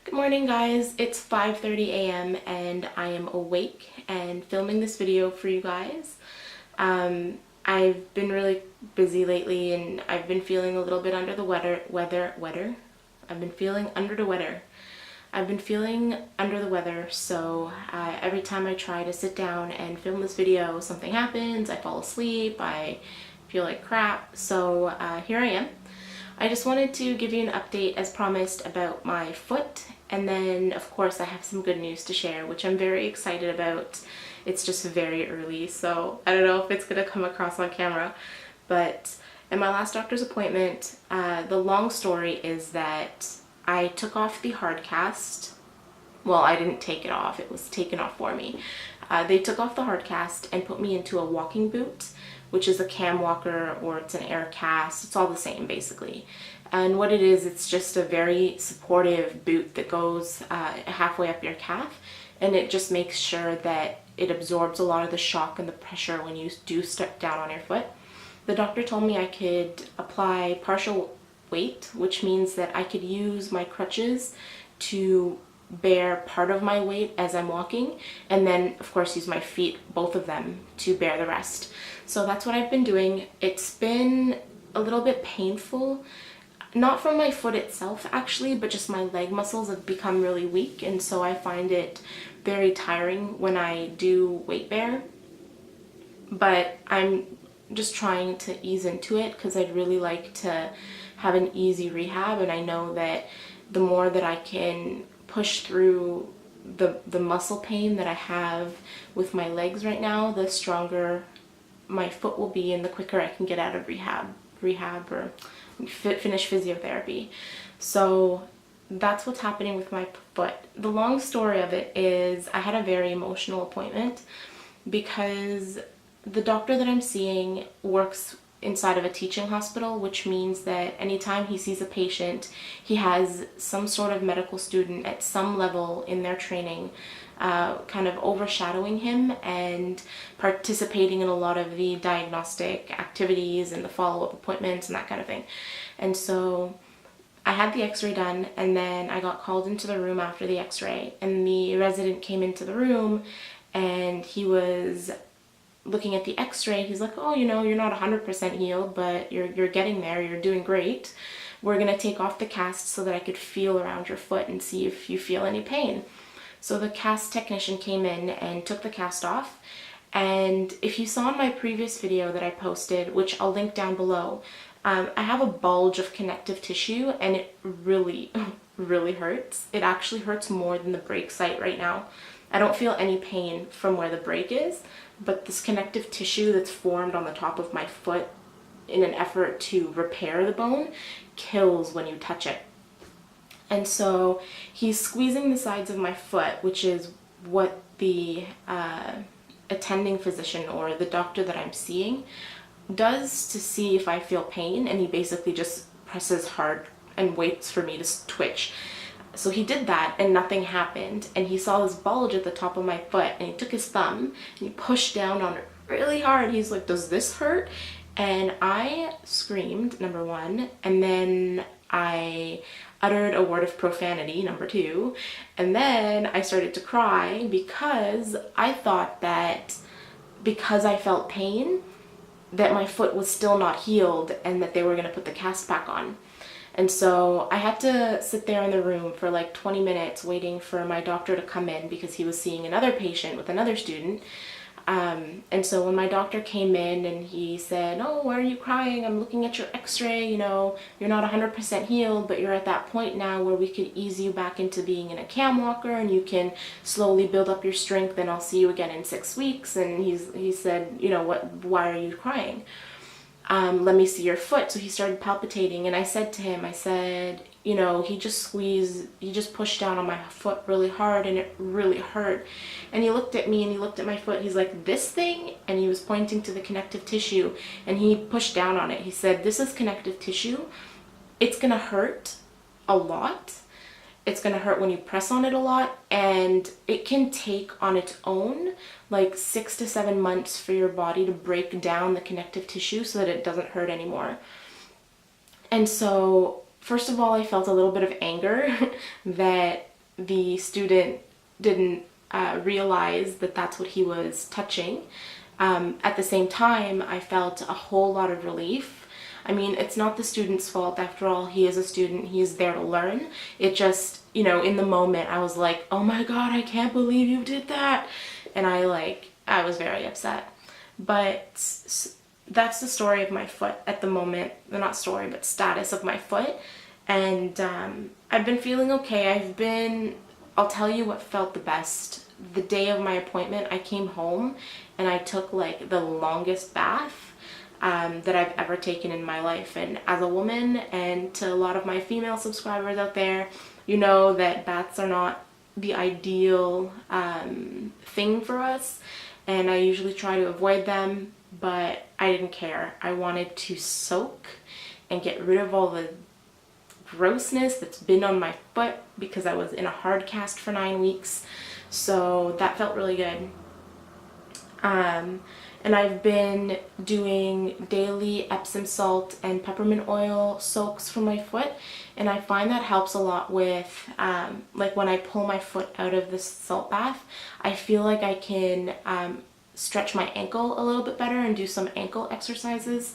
Good morning, guys. It's 5:30 a.m. and I am awake and filming this video for you guys. I've been really busy lately and I've been feeling a little bit under the weather. I've been feeling under the weather. I've been feeling under the weather, so every time I try to sit down and film this video, something happens, I fall asleep, I feel like crap, so here I am. I just wanted to give you an update as promised about my foot, and then of course I have some good news to share, which I'm very excited about. It's just very early, so I don't know if it's gonna come across on camera, but at my last doctor's appointment, the long story is that I took off the hard cast. Well, I didn't take it off, it was taken off for me. They took off the hard cast and put me into a walking boot, which is a cam walker or it's an air cast. It's all the same basically. And what it is, it's just a very supportive boot that goes halfway up your calf, and it just makes sure that it absorbs a lot of the shock and the pressure when you do step down on your foot. The doctor told me I could apply partial weight, which means that I could use my crutches to bear part of my weight as I'm walking, and then of course use my feet, both of them, to bear the rest. So that's what I've been doing. It's been a little bit painful, not from my foot itself actually, but just my leg muscles have become really weak, and so I find it very tiring when I do weight bear. But I'm just trying to ease into it because I'd really like to have an easy rehab, and I know that the more that I can push through the muscle pain that I have with my legs right now, the stronger my foot will be and the quicker I can get out of rehab or finish physiotherapy. So that's what's happening with my foot. The long story of it is I had a very emotional appointment because the doctor that I'm seeing works inside of a teaching hospital, which means that anytime he sees a patient, he has some sort of medical student at some level in their training kind of overshadowing him and participating in a lot of the diagnostic activities and the follow-up appointments and that kind of thing. And so I had the x-ray done, and then I got called into the room after the x-ray, and the resident came into the room and he was looking at the x-ray. He's like, oh, you know, you're not 100% healed, but you're getting there, you're doing great. We're gonna take off the cast so that I could feel around your foot and see if you feel any pain. So the cast technician came in and took the cast off, and if you saw in my previous video that I posted, which I'll link down below, I have a bulge of connective tissue, and it really, really hurts. It actually hurts more than the break site right now. I don't feel any pain from where the break is, but this connective tissue that's formed on the top of my foot in an effort to repair the bone kills when you touch it. And so he's squeezing the sides of my foot, which is what the attending physician or the doctor that I'm seeing does to see if I feel pain, and he basically just presses hard and waits for me to twitch. So he did that and nothing happened, and he saw this bulge at the top of my foot, and he took his thumb and he pushed down on it really hard. He's like, does this hurt? And I screamed, number one, and then I uttered a word of profanity, number two, and then I started to cry because I thought that because I felt pain that my foot was still not healed and that they were going to put the cast back on. And so I had to sit there in the room for like 20 minutes waiting for my doctor to come in because he was seeing another patient with another student. And so when my doctor came in and he said, oh, why are you crying? I'm looking at your x-ray, you know, you're not 100% healed, but you're at that point now where we could ease you back into being in a cam walker and you can slowly build up your strength, and I'll see you again in 6 weeks. And he said, you know, why are you crying? Let me see your foot. So he started palpitating, and I said to him, I said, you know, he just pushed down on my foot really hard and it really hurt. And he looked at me and he looked at my foot. He's like, this thing? And he was pointing to the connective tissue, and he pushed down on it. He said, this is connective tissue. It's gonna hurt a lot. It's gonna hurt when you press on it a lot, and it can take on its own like 6 to 7 months for your body to break down the connective tissue so that it doesn't hurt anymore. And so first of all, I felt a little bit of anger that the student didn't realize that that's what he was touching. At the same time, I felt a whole lot of relief. I mean, it's not the student's fault. After all, he is a student. He is there to learn. It just, you know, in the moment, I was like, oh my God, I can't believe you did that. And I was very upset. But that's the story of my foot at the moment. Well, not story, but status of my foot. And I've been feeling okay. I'll tell you what felt the best. The day of my appointment, I came home and I took like the longest bath that I've ever taken in my life. And as a woman, and to a lot of my female subscribers out there, you know that baths are not the ideal thing for us, and I usually try to avoid them, but I didn't care. I wanted to soak and get rid of all the grossness that's been on my foot because I was in a hard cast for 9 weeks. So that felt really good. And I've been doing daily Epsom salt and peppermint oil soaks for my foot, and I find that helps a lot with like when I pull my foot out of the salt bath, I feel like I can stretch my ankle a little bit better and do some ankle exercises,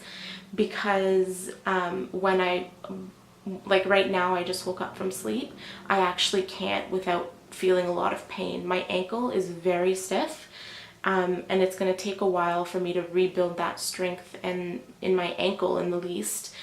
because when like right now, I just woke up from sleep, I actually can't without feeling a lot of pain. My ankle is very stiff, and it's going to take a while for me to rebuild that strength and in my ankle in the least,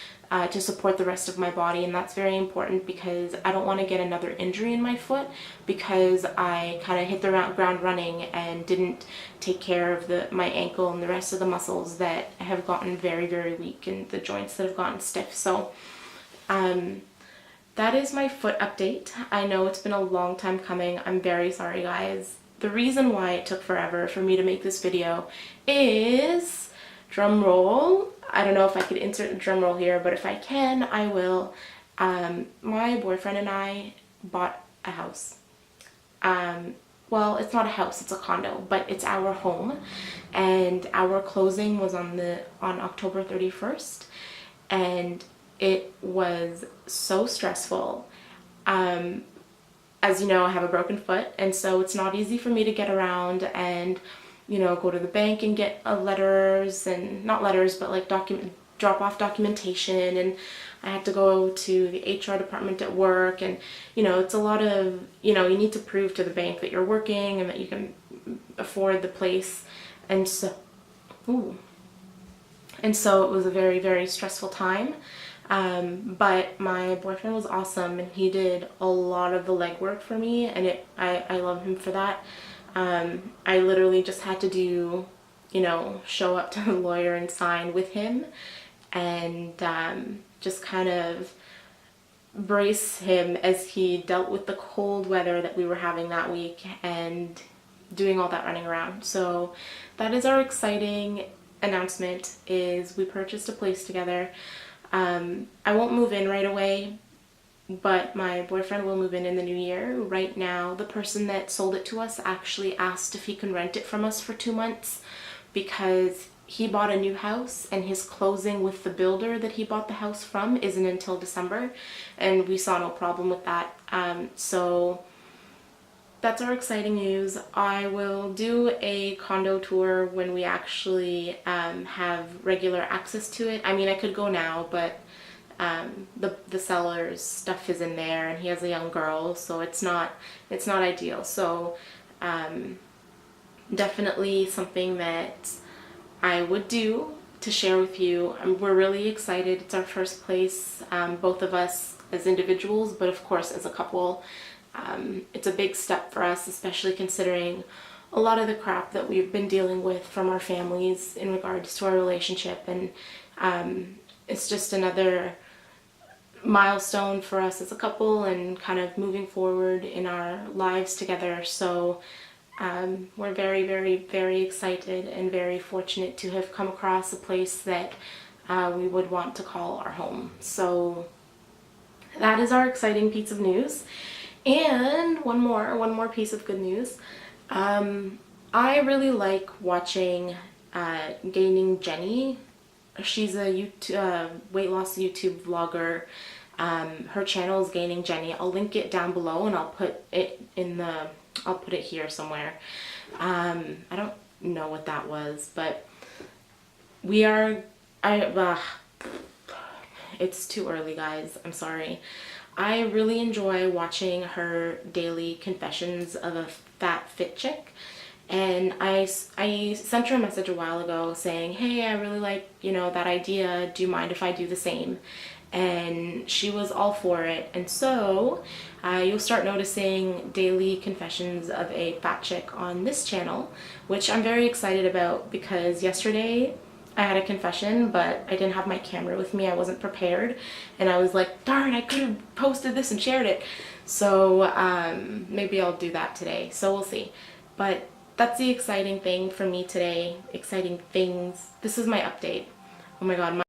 to support the rest of my body. And that's very important because I don't want to get another injury in my foot because I kind of hit the ground running and didn't take care of my ankle and the rest of the muscles that have gotten very, very weak and the joints that have gotten stiff. So that is my foot update. I know it's been a long time coming. I'm very sorry, guys. The reason why it took forever for me to make this video is, drum roll, I don't know if I could insert the drum roll here, but if I can, I will. My boyfriend and I bought a house. Well, it's not a house, it's a condo, but it's our home, and our closing was on October 31st, and it was so stressful. As you know, I have a broken foot, and so it's not easy for me to get around and, you know, go to the bank and get letters, and not letters, but like drop off documentation, and I had to go to the HR department at work, and, you know, it's a lot of, you know, you need to prove to the bank that you're working and that you can afford the place, and so, it was a very, very stressful time. But my boyfriend was awesome, and he did a lot of the legwork for me, and I love him for that. I literally just had to do, you know, show up to the lawyer and sign with him, and just kind of brace him as he dealt with the cold weather that we were having that week and doing all that running around. So that is our exciting announcement, is we purchased a place together. I won't move in right away, but my boyfriend will move in the new year. Right now, the person that sold it to us actually asked if he can rent it from us for 2 months because he bought a new house and his closing with the builder that he bought the house from isn't until December, and we saw no problem with that. So that's our exciting news. I will do a condo tour when we actually have regular access to it. I mean, I could go now, but the seller's stuff is in there, and he has a young girl, so it's not ideal. So definitely something that I would do to share with you. We're really excited. It's our first place, both of us as individuals, but of course as a couple. It's a big step for us, especially considering a lot of the crap that we've been dealing with from our families in regards to our relationship, and it's just another milestone for us as a couple and kind of moving forward in our lives together. So we're very, very, very excited and very fortunate to have come across a place that we would want to call our home. So that is our exciting piece of news. And one more piece of good news. I really like watching Gaining Jenny. She's a weight loss YouTube vlogger. Her channel is Gaining Jenny. I'll link it down below, and I'll put it here somewhere. I don't know what that was, but it's too early, guys. I'm sorry. I really enjoy watching her daily confessions of a fat fit chick. And I sent her a message a while ago saying, hey, I really like, that idea. Do you mind if I do the same? And she was all for it. And so you'll start noticing daily confessions of a fat chick on this channel, which I'm very excited about, because yesterday I had a confession, but I didn't have my camera with me. I wasn't prepared, and I was like, darn, I could have posted this and shared it. So maybe I'll do that today, so we'll see. But that's the exciting thing for me today. Exciting things. This is my update. Oh my god,